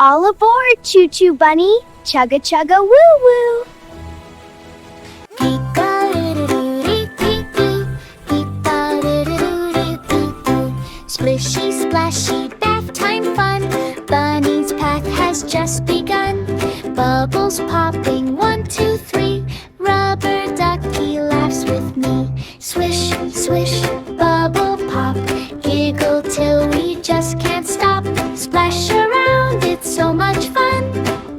All aboard, Choo Choo Bunny! Chugga chugga woo woo! Splishy splashy bath time fun. Bunny's path has just begun. Bubbles popping, 1, 2, 3. Rubber ducky laughs with me. Swish, swish, bubble pop. Giggle till we just can't stop. Splash around, it's so much fun.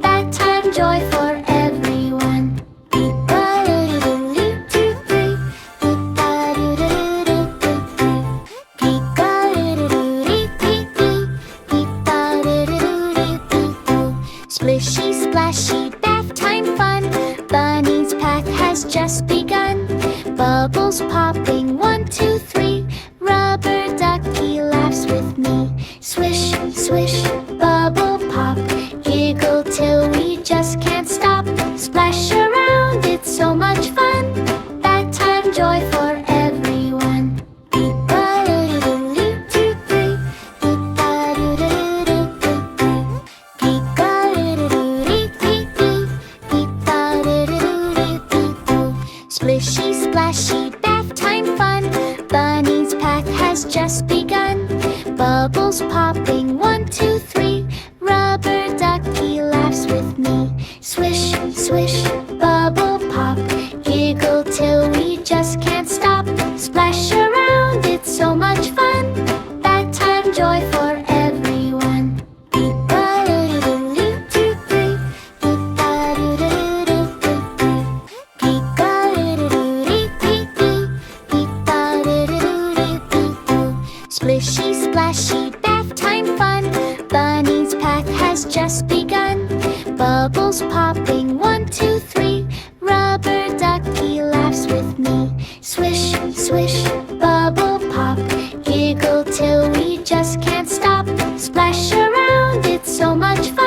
Bath time joy for everyone. Splishy splashy bath time fun. Bunny's path has just begun. Bubbles popping, 1, 2, 3. Rubber ducky laughs with me. Swish, swish, bubble pop. Giggle till we just can't stop. Splash around, it's so much fun. Bath time joy for everyone. Splishy splashy bath time fun. Bunny's path has just begun. Bubbles popping, 1, 2, 3. Rubber ducky laughs with me. Swish, swish, bubble pop. Giggle till we just can't stop. Splash around, it's so much fun. Bath time joy for everyone. Splishy splashy bath time fun. Bunny's path has just begun. Bubbles popping, 1, 2, 3. Rubber ducky laughs with me. Swish, swish, bubble pop. Giggle till we just can't stop. Splash around, it's so much fun.